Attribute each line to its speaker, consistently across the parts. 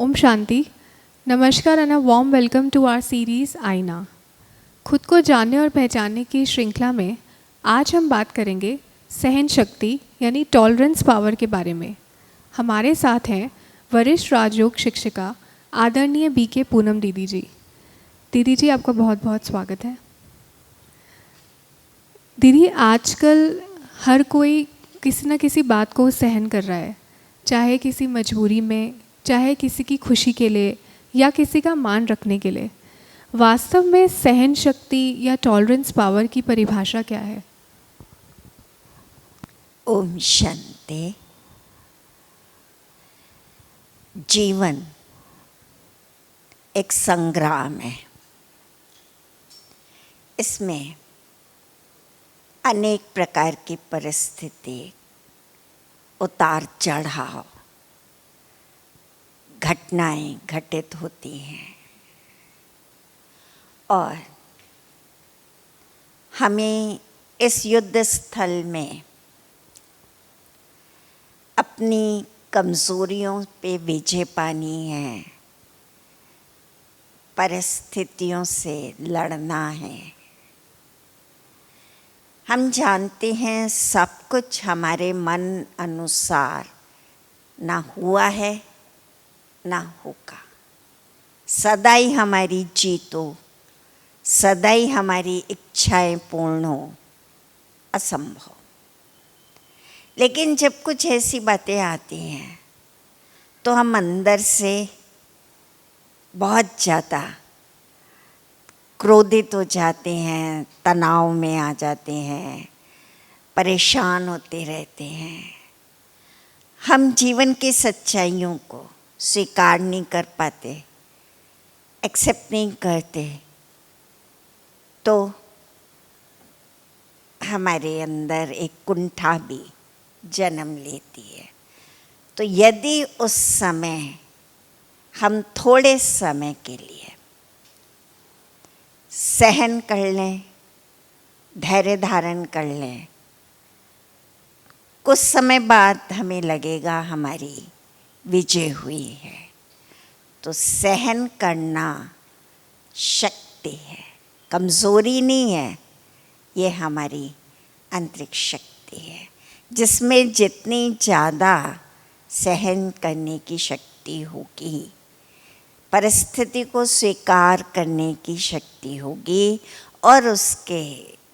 Speaker 1: ओम शांति। नमस्कार and a warm welcome to our series Aaina. खुद को जानने और पहचानने की श्रृंखला में आज हम बात करेंगे सहन शक्ति यानी टॉलरेंस पावर के बारे में। हमारे साथ हैं वरिष्ठ राजयोग शिक्षिका आदरणीय बीके पूनम दीदी जी। दीदी जी, आपका बहुत बहुत स्वागत है। दीदी, आजकल हर कोई किसी न किसी बात को सहन कर रहा है, चाहे किसी मजबूरी में, चाहे किसी की खुशी के लिए या किसी का मान रखने के लिए। वास्तव में सहन शक्ति या टॉलरेंस पावर की परिभाषा क्या है?
Speaker 2: ओम शांति। जीवन एक संग्राम है। इसमें अनेक प्रकार की परिस्थिति, उतार चढ़ाव, घटनाएं घटित होती हैं और हमें इस युद्ध स्थल में अपनी कमज़ोरियों पे विजय पानी है, परिस्थितियों से लड़ना है। हम जानते हैं सब कुछ हमारे मन अनुसार ना हुआ है ना होगा। सदा ही हमारी जीतो, सदा ही हमारी इच्छाएं पूर्ण हो, असंभव। लेकिन जब कुछ ऐसी बातें आती हैं तो हम अंदर से बहुत ज़्यादा क्रोधित हो जाते हैं, तनाव में आ जाते हैं, परेशान होते रहते हैं। हम जीवन की सच्चाइयों को स्वीकार नहीं कर पाते, एक्सेप्ट नहीं करते, तो हमारे अंदर एक कुंठा भी जन्म लेती है। तो यदि उस समय हम थोड़े समय के लिए सहन कर लें, धैर्य धारण कर लें, कुछ समय बाद हमें लगेगा हमारी विजय हुई है। तो सहन करना शक्ति है, कमज़ोरी नहीं है। ये हमारी आंतरिक शक्ति है, जिसमें जितनी ज़्यादा सहन करने की शक्ति होगी, परिस्थिति को स्वीकार करने की शक्ति होगी और उसके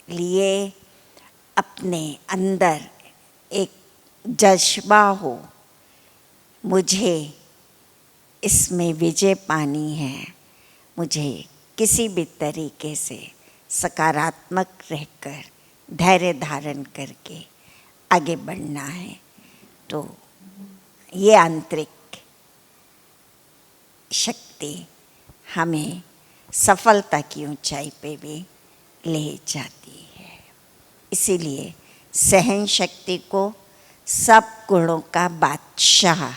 Speaker 2: लिए अपने अंदर एक जज्बा हो, मुझे इसमें विजय पानी है, मुझे किसी भी तरीके से सकारात्मक रहकर धैर्य धारण करके आगे बढ़ना है। तो ये आंतरिक शक्ति हमें सफलता की ऊंचाई पे भी ले जाती है। इसीलिए सहन शक्ति को सब गुणों का बादशाह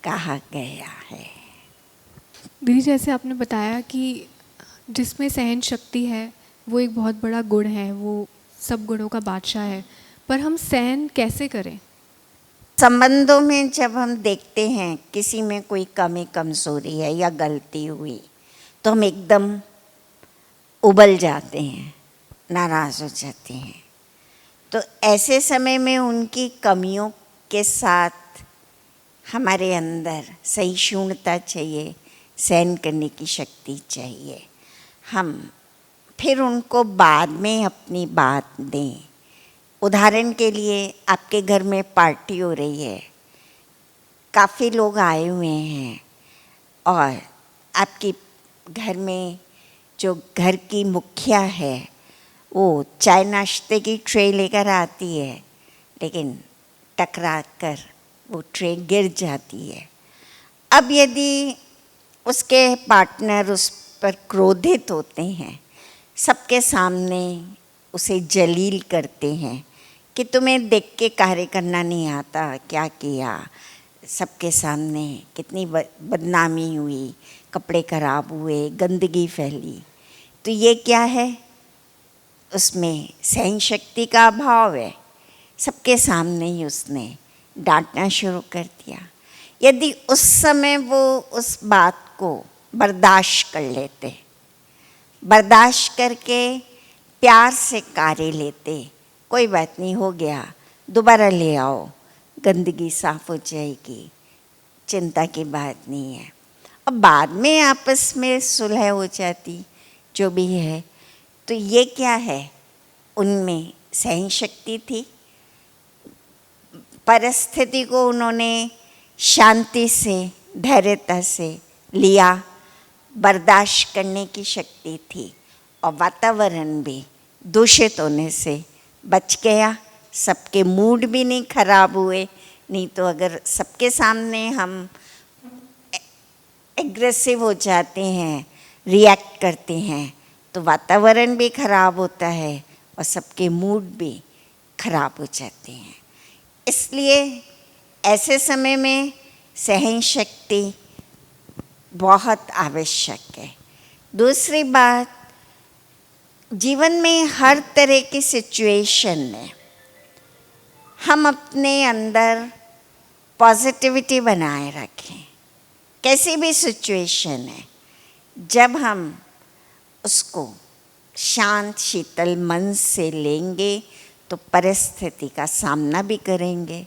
Speaker 2: कहा गया है।
Speaker 1: दीदी, जैसे आपने बताया कि जिसमें सहन शक्ति है वो एक बहुत बड़ा गुण है, वो सब गुणों का बादशाह है, पर हम सहन कैसे करें?
Speaker 2: संबंधों में जब हम देखते हैं किसी में कोई कमी कमज़ोरी है या गलती हुई, तो हम एकदम उबल जाते हैं, नाराज़ हो जाते हैं। तो ऐसे समय में उनकी कमियों के साथ हमारे अंदर सहिष्णुता चाहिए, सहन करने की शक्ति चाहिए। हम फिर उनको बाद में अपनी बात दें। उदाहरण के लिए आपके घर में पार्टी हो रही है, काफ़ी लोग आए हुए हैं और आपके घर में जो घर की मुखिया है वो चाय नाश्ते की ट्रे लेकर आती है, लेकिन टकरा कर वो ट्रे गिर जाती है। अब यदि उसके पार्टनर उस पर क्रोधित होते हैं, सबके सामने उसे जलील करते हैं कि तुम्हें देख के कार्य करना नहीं आता, क्या किया, सबके सामने कितनी बदनामी हुई, कपड़े खराब हुए, गंदगी फैली, तो ये क्या है? उसमें सहन शक्ति का अभाव है। सबके सामने ही उसने डांटना शुरू कर दिया। यदि उस समय वो उस बात को बर्दाश्त कर लेते, बर्दाश्त करके प्यार से कार्य लेते, कोई बात नहीं, हो गया, दोबारा ले आओ, गंदगी साफ हो जाएगी, चिंता की बात नहीं है। अब बाद में आपस में सुलह हो जाती, जो भी है। तो ये क्या है, उनमें सहन शक्ति थी, परिस्थिति को उन्होंने शांति से, धैर्यता से लिया, बर्दाश्त करने की शक्ति थी, और वातावरण भी दूषित होने से बच गया, सबके मूड भी नहीं खराब हुए। नहीं तो अगर सबके सामने हम एग्रेसिव हो जाते हैं, रिएक्ट करते हैं, तो वातावरण भी खराब होता है और सबके मूड भी खराब हो जाते हैं। इसलिए ऐसे समय में सहन शक्ति बहुत आवश्यक है। दूसरी बात, जीवन में हर तरह की सिचुएशन में हम अपने अंदर पॉजिटिविटी बनाए रखें। कैसी भी सिचुएशन है, जब हम उसको शांत शीतल मन से लेंगे तो परिस्थिति का सामना भी करेंगे।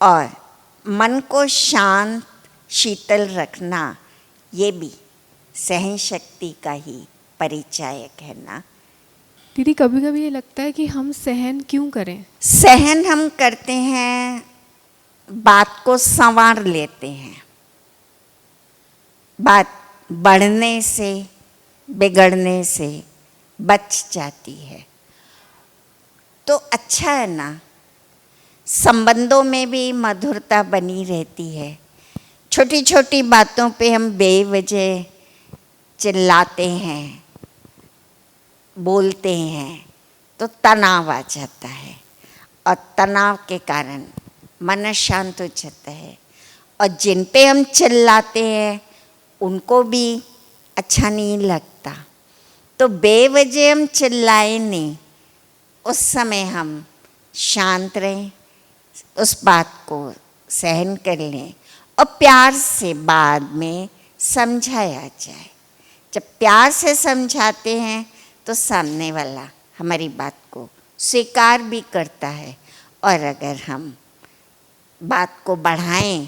Speaker 2: और मन को शांत शीतल रखना, ये भी सहन शक्ति का ही परिचायक है ना।
Speaker 1: दीदी, कभी कभी ये लगता है कि हम सहन क्यों करें?
Speaker 2: सहन हम करते हैं, बात को संवार लेते हैं, बात बढ़ने से, बिगड़ने से बच जाती है, तो अच्छा है ना। संबंधों में भी मधुरता बनी रहती है। छोटी छोटी बातों पे हम बेवजह चिल्लाते हैं, बोलते हैं, तो तनाव आ जाता है, और तनाव के कारण मन अशांत हो जाता है। और जिन पे हम चिल्लाते हैं उनको भी अच्छा नहीं लगता। तो बेवजह हम चिल्लाए नहीं, उस समय हम शांत रहें, उस बात को सहन कर लें, और प्यार से बाद में समझाया जाए। जब प्यार से समझाते हैं तो सामने वाला हमारी बात को स्वीकार भी करता है। और अगर हम बात को बढ़ाएं,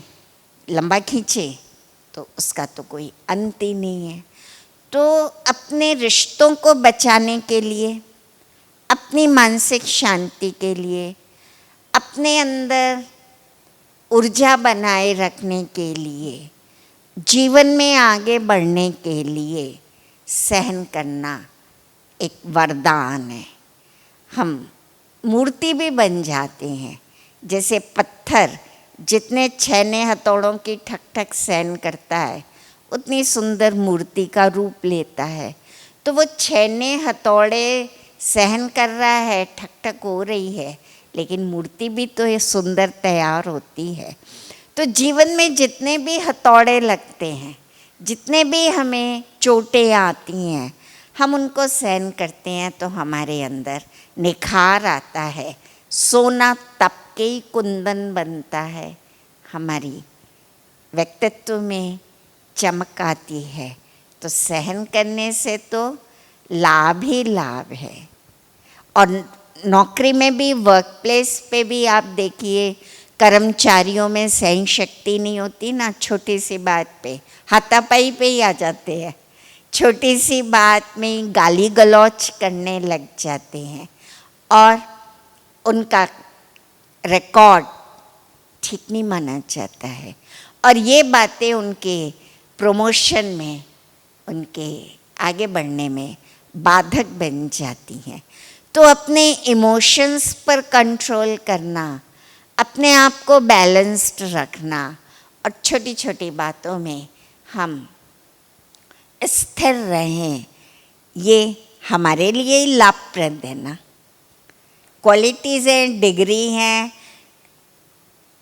Speaker 2: लंबा खींचें, तो उसका तो कोई अंत ही नहीं है। तो अपने रिश्तों को बचाने के लिए, अपनी मानसिक शांति के लिए, अपने अंदर ऊर्जा बनाए रखने के लिए, जीवन में आगे बढ़ने के लिए सहन करना एक वरदान है। हम मूर्ति भी बन जाते हैं। जैसे पत्थर जितने छैने हथौड़ों की ठक ठक सहन करता है, उतनी सुंदर मूर्ति का रूप लेता है। तो वो छैने हथौड़े सहन कर रहा है, ठक ठक हो रही है, लेकिन मूर्ति भी तो ये सुंदर तैयार होती है। तो जीवन में जितने भी हथौड़े लगते हैं, जितने भी हमें चोटें आती हैं, हम उनको सहन करते हैं तो हमारे अंदर निखार आता है, सोना तप के ही कुंदन बनता है, हमारी व्यक्तित्व में चमक आती है। तो सहन करने से तो लाभ ही लाभ है। और नौकरी में भी, वर्क प्लेस पे भी आप देखिए, कर्मचारियों में सहन शक्ति नहीं होती ना, छोटी सी बात पे हाथापाई पे ही आ जाते हैं, छोटी सी बात में गाली गलौज करने लग जाते हैं, और उनका रिकॉर्ड ठीक नहीं माना जाता है, और ये बातें उनके प्रमोशन में, उनके आगे बढ़ने में बाधक बन जाती हैं। तो अपने इमोशंस पर कंट्रोल करना, अपने आप को बैलेंस्ड रखना, और छोटी छोटी बातों में हम स्थिर रहें, ये हमारे लिए ही लाभप्रद है ना। क्वालिटीज़ हैं, डिग्री हैं,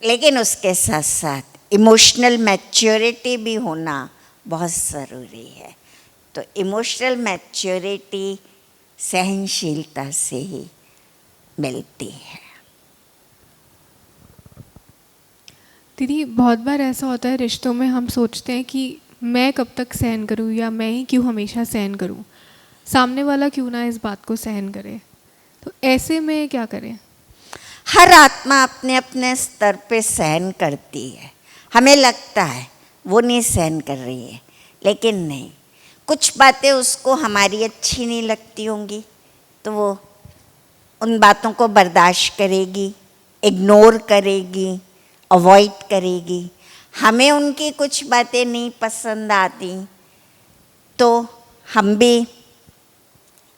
Speaker 2: लेकिन उसके साथ साथ इमोशनल मैच्योरिटी भी होना बहुत ज़रूरी है। तो इमोशनल मैच्योरिटी सहनशीलता से ही मिलती है।
Speaker 1: दीदी बहुत बार ऐसा होता है रिश्तों में, हम सोचते हैं कि मैं कब तक सहन करूं या मैं ही क्यों हमेशा सहन करूं, सामने वाला क्यों ना इस बात को सहन करे। तो ऐसे में क्या करें?
Speaker 2: हर आत्मा अपने अपने स्तर पे सहन करती है। हमें लगता है वो नहीं सहन कर रही है, लेकिन नहीं, कुछ बातें उसको हमारी अच्छी नहीं लगती होंगी तो वो उन बातों को बर्दाश्त करेगी, इग्नोर करेगी, अवॉइड करेगी। हमें उनकी कुछ बातें नहीं पसंद आती तो हम भी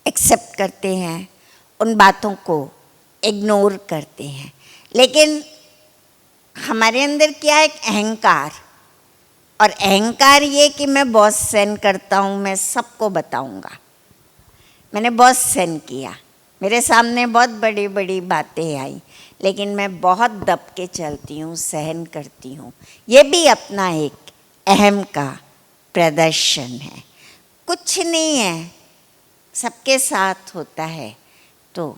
Speaker 2: एक्सेप्ट करते हैं, उन बातों को इग्नोर करते हैं। लेकिन हमारे अंदर क्या है? एक अहंकार, और अहंकार ये कि मैं बहुत सहन करता हूँ, मैं सबको बताऊँगा। मैंने बहुत सहन किया, मेरे सामने बहुत बड़ी बड़ी बातें आई, लेकिन मैं बहुत दब के चलती हूँ, सहन करती हूँ। ये भी अपना एक अहम का प्रदर्शन है। कुछ नहीं है, सबके साथ होता है। तो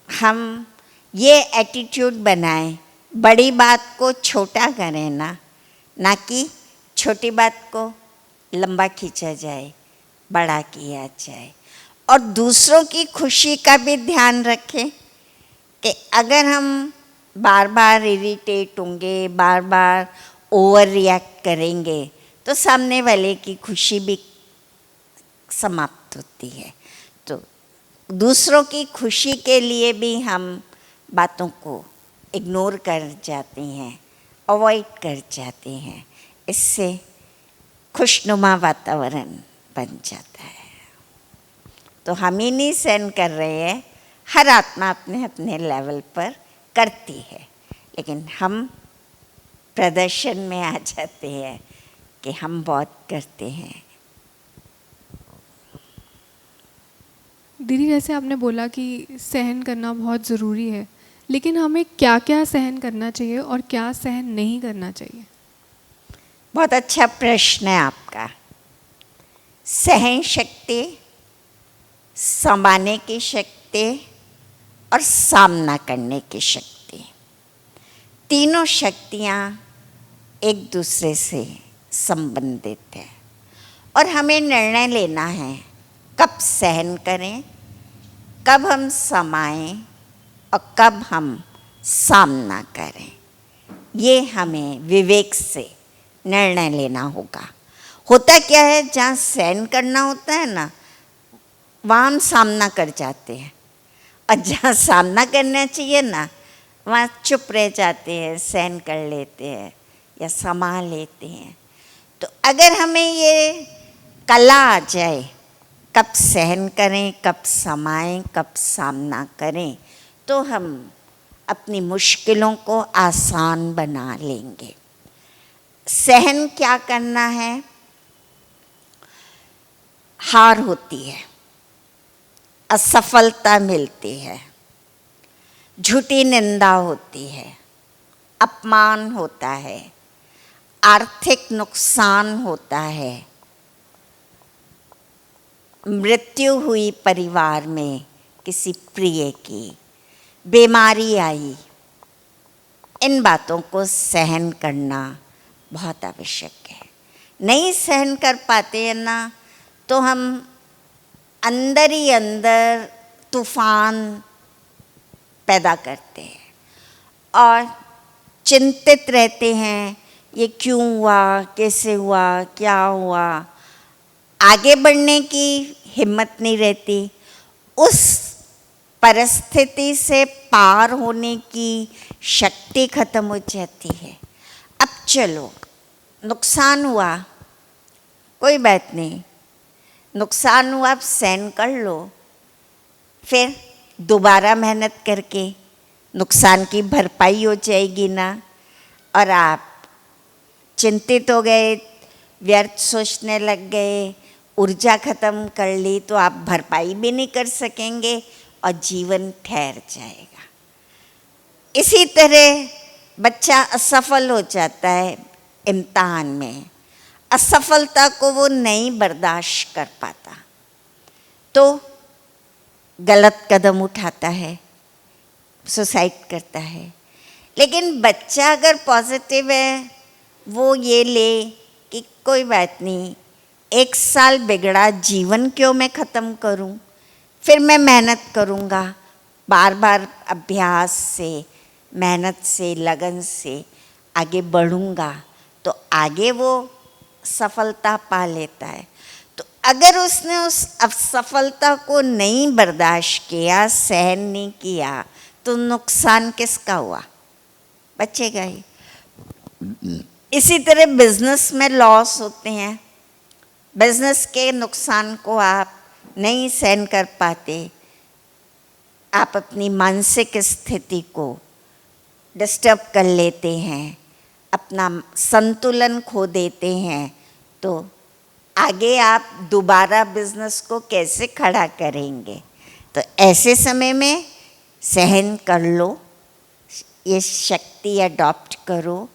Speaker 2: हम ये एटीट्यूड बनाएं, बड़ी बात को छोटा करें ना कि छोटी बात को लंबा खींचा जाए, बड़ा किया जाए। और दूसरों की खुशी का भी ध्यान रखें कि अगर हम बार बार इरिटेट होंगे, बार बार ओवर रिएक्ट करेंगे तो सामने वाले की खुशी भी समाप्त होती है। तो दूसरों की खुशी के लिए भी हम बातों को इग्नोर कर जाते हैं, अवॉइड कर जाते हैं। इससे खुशनुमा वातावरण बन जाता है। तो हम ही नहीं सहन कर रहे हैं, हर आत्मा अपने अपने लेवल पर करती है, लेकिन हम प्रदर्शन में आ जाते हैं कि हम बहुत करते हैं।
Speaker 1: दीदी जैसे आपने बोला कि सहन करना बहुत ज़रूरी है, लेकिन हमें क्या क्या सहन करना चाहिए और क्या सहन नहीं करना चाहिए?
Speaker 2: बहुत अच्छा प्रश्न है आपका। सहन शक्ति, संभालने की शक्ति और सामना करने की शक्ति, तीनों शक्तियाँ एक दूसरे से संबंधित है। और हमें निर्णय लेना है कब सहन करें, कब हम समाएं और कब हम सामना करें। ये हमें विवेक से निर्णय लेना होगा। होता क्या है, जहाँ सहन करना होता है ना, वहाँ हम सामना कर जाते हैं, और जहाँ सामना करना चाहिए ना, वहाँ चुप रह जाते हैं, सहन कर लेते हैं या समा लेते हैं। तो अगर हमें ये कला आ जाए, कब सहन करें, कब समाएं, कब सामना करें, तो हम अपनी मुश्किलों को आसान बना लेंगे। सहन क्या करना है? हार होती है, असफलता मिलती है, झूठी निंदा होती है, अपमान होता है, आर्थिक नुकसान होता है, मृत्यु हुई परिवार में किसी प्रिय की, बीमारी आई। इन बातों को सहन करना बहुत आवश्यक है। नहीं सहन कर पाते हैं ना, तो हम अंदर ही अंदर तूफान पैदा करते हैं और चिंतित रहते हैं, ये क्यों हुआ, कैसे हुआ, क्या हुआ। आगे बढ़ने की हिम्मत नहीं रहती, उस परिस्थिति से पार होने की शक्ति खत्म हो जाती है। अब चलो, नुकसान हुआ, कोई बात नहीं, नुकसान हुआ, अब सहन कर लो, फिर दोबारा मेहनत करके नुकसान की भरपाई हो जाएगी ना। और आप चिंतित हो गए, व्यर्थ सोचने लग गए, ऊर्जा खत्म कर ली, तो आप भरपाई भी नहीं कर सकेंगे और जीवन ठहर जाएगा। इसी तरह बच्चा असफल हो जाता है इम्तिहान में, असफलता को वो नहीं बर्दाश्त कर पाता, तो गलत कदम उठाता है, सुसाइड करता है। लेकिन बच्चा अगर पॉजिटिव है, वो ये ले कि कोई बात नहीं, 1 साल बिगड़ा जीवन क्यों मैं ख़त्म करूं, फिर मैं मेहनत करूंगा, बार बार अभ्यास से, मेहनत से, लगन से आगे बढ़ूंगा, तो आगे वो सफलता पा लेता है। तो अगर उसने उस असफलता को नहीं बर्दाश्त किया, सहन नहीं किया, तो नुकसान किसका हुआ? बच्चे का ही। इसी तरह बिजनेस में लॉस होते हैं, बिजनेस के नुकसान को आप नहीं सहन कर पाते, आप अपनी मानसिक स्थिति को डिस्टर्ब कर लेते हैं, अपना संतुलन खो देते हैं, तो आगे आप दोबारा बिजनेस को कैसे खड़ा करेंगे? तो ऐसे समय में सहन कर लो, ये शक्ति अडॉप्ट करो,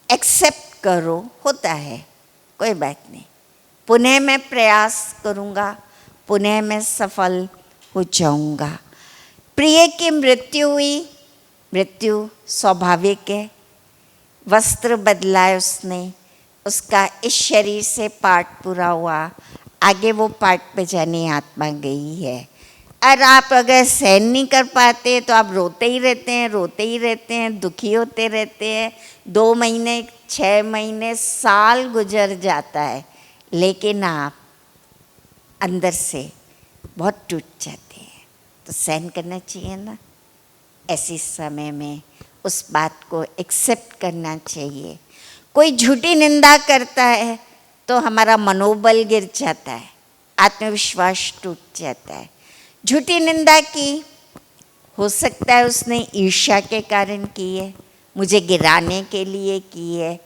Speaker 2: एक्सेप्ट करो, होता है, कोई बात नहीं, पुनः मैं प्रयास करूँगा, पुनः मैं सफल हो जाऊँगा। प्रिय की मृत्यु हुई, मृत्यु स्वाभाविक है, वस्त्र बदला है उसने, उसका इस शरीर से पार्ट पूरा हुआ, आगे वो पार्ट पे जाने आत्मा गई है। और आप अगर सहन नहीं कर पाते तो आप रोते ही रहते हैं, रोते ही रहते हैं, दुखी होते रहते हैं, 2 महीने, 6 महीने, साल गुजर जाता है, लेकिन आप अंदर से बहुत टूट जाते हैं। तो सहन करना चाहिए ना, ऐसे समय में उस बात को एक्सेप्ट करना चाहिए। कोई झूठी निंदा करता है तो हमारा मनोबल गिर जाता है, आत्मविश्वास टूट जाता है। झूठी निंदा की, हो सकता है उसने ईर्ष्या के कारण की है, मुझे गिराने के लिए की है,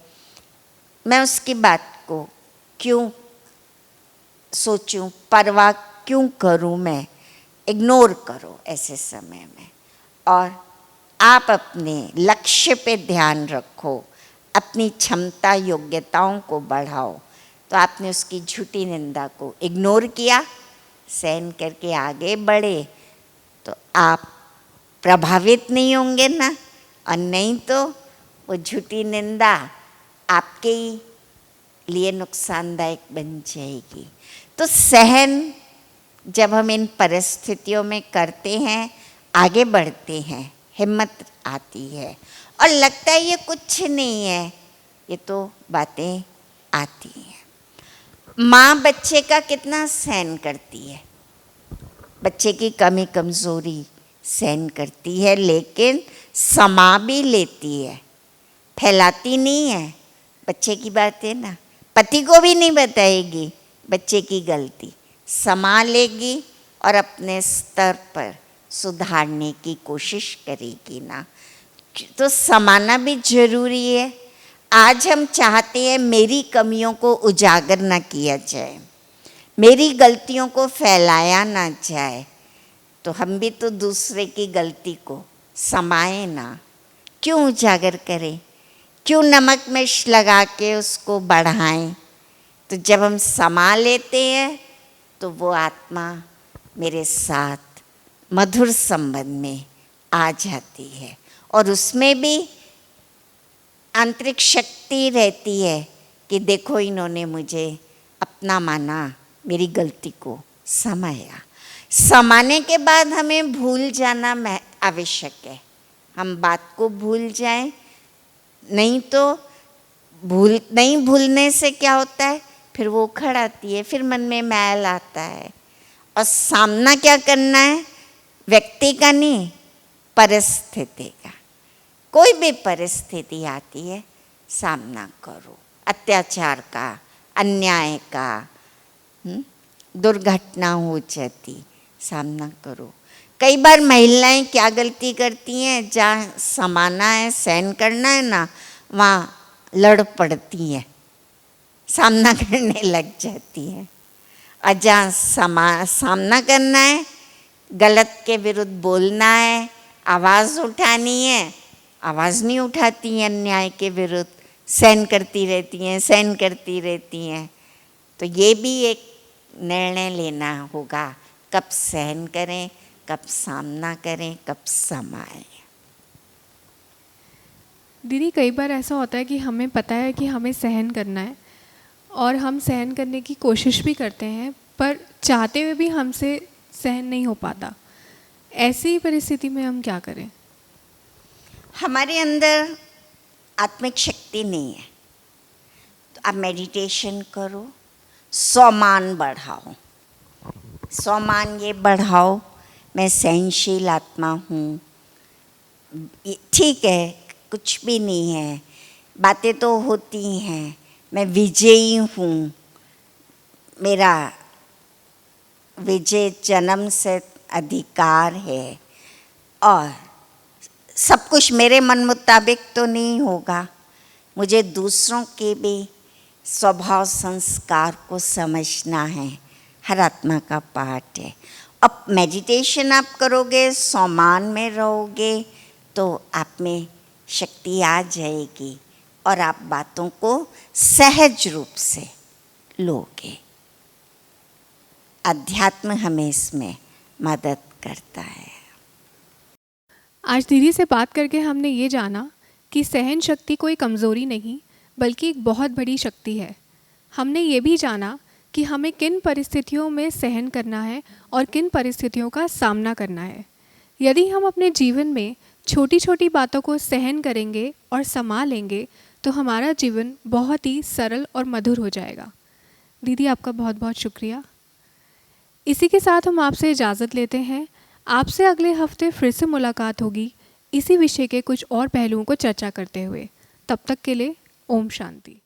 Speaker 2: मैं उसकी बात को क्यों सोचूं, परवाह क्यों करूं, मैं इग्नोर करो ऐसे समय में। और आप अपने लक्ष्य पे ध्यान रखो, अपनी क्षमता योग्यताओं को बढ़ाओ। तो आपने उसकी झूठी निंदा को इग्नोर किया, सहन करके आगे बढ़े, तो आप प्रभावित नहीं होंगे ना, और नहीं तो वो झूठी निंदा आपके ही लिए नुकसानदायक बन जाएगी। तो सहन जब हम इन परिस्थितियों में करते हैं, आगे बढ़ते हैं, हिम्मत आती है और लगता है ये कुछ नहीं है, ये तो बातें आती हैं। माँ बच्चे का कितना सहन करती है, बच्चे की कमी कमज़ोरी सहन करती है, लेकिन समा भी लेती है, फैलाती नहीं है बच्चे की बातें ना, पति को भी नहीं बताएगी बच्चे की गलती, समा लेगी और अपने स्तर पर सुधारने की कोशिश करेगी ना। तो समाना भी जरूरी है। आज हम चाहते हैं मेरी कमियों को उजागर ना किया जाए, मेरी गलतियों को फैलाया ना जाए, तो हम भी तो दूसरे की गलती को समाए ना, क्यों उजागर करें, क्यों नमक मिर्च लगा के उसको बढ़ाएं। तो जब हम समा लेते हैं तो वो आत्मा मेरे साथ मधुर संबंध में आ जाती है, और उसमें भी आंतरिक शक्ति रहती है कि देखो इन्होंने मुझे अपना माना, मेरी गलती को समाया। समाने के बाद हमें भूल जाना आवश्यक है, हम बात को भूल जाएं, नहीं तो नहीं भूलने से क्या होता है, फिर वो उखड़ आती है, फिर मन में मैल आता है। और सामना क्या करना है, व्यक्ति का नहीं, परिस्थिति का। कोई भी परिस्थिति आती है, सामना करो, अत्याचार का, अन्याय का, दुर्घटना हो जाती, सामना करो। कई बार महिलाएं क्या गलती करती हैं, जहाँ समाना है, सहन करना है ना, वहाँ लड़ पड़ती हैं, सामना करने लग जाती हैं। और जहाँ सामना करना है, गलत के विरुद्ध बोलना है, आवाज़ उठानी है, आवाज़ नहीं उठाती हैं, अन्याय के विरुद्ध सहन करती रहती हैं, सहन करती रहती हैं। तो ये भी एक निर्णय लेना होगा, कब सहन करें, कब सामना करें, कब समाएं।
Speaker 1: दीदी कई बार ऐसा होता है कि हमें पता है कि हमें सहन करना है और हम सहन करने की कोशिश भी करते हैं, पर चाहते हुए भी हमसे सहन नहीं हो पाता। ऐसी परिस्थिति में हम क्या करें?
Speaker 2: हमारे अंदर आत्मिक शक्ति नहीं है, तो आप मेडिटेशन करो, 100 मान बढ़ाओ, 100 मान ये बढ़ाओ, मैं सहनशील आत्मा हूँ, ठीक है, कुछ भी नहीं है, बातें तो होती हैं, मैं विजयी हूँ, मेरा विजय जन्म से अधिकार है और सब कुछ मेरे मन मुताबिक तो नहीं होगा, मुझे दूसरों के भी स्वभाव संस्कार को समझना है, हर आत्मा का पार्ट है। अब मेडिटेशन आप करोगे, 100 मान में रहोगे, तो आप में शक्ति आ जाएगी और आप बातों को सहज रूप से लोगे। अध्यात्म हमें इसमें मदद करता है।
Speaker 1: आज दीदी से बात करके हमने ये जाना कि सहन शक्ति कोई कमज़ोरी नहीं बल्कि एक बहुत बड़ी शक्ति है। हमने ये भी जाना कि हमें किन परिस्थितियों में सहन करना है और किन परिस्थितियों का सामना करना है। यदि हम अपने जीवन में छोटी छोटी बातों को सहन करेंगे और संभालेंगे तो हमारा जीवन बहुत ही सरल और मधुर हो जाएगा। दीदी आपका बहुत बहुत शुक्रिया। इसी के साथ हम आपसे इजाज़त लेते हैं। आपसे अगले हफ्ते फिर से मुलाकात होगी इसी विषय के कुछ और पहलुओं को चर्चा करते हुए। तब तक के लिए ओम शांति।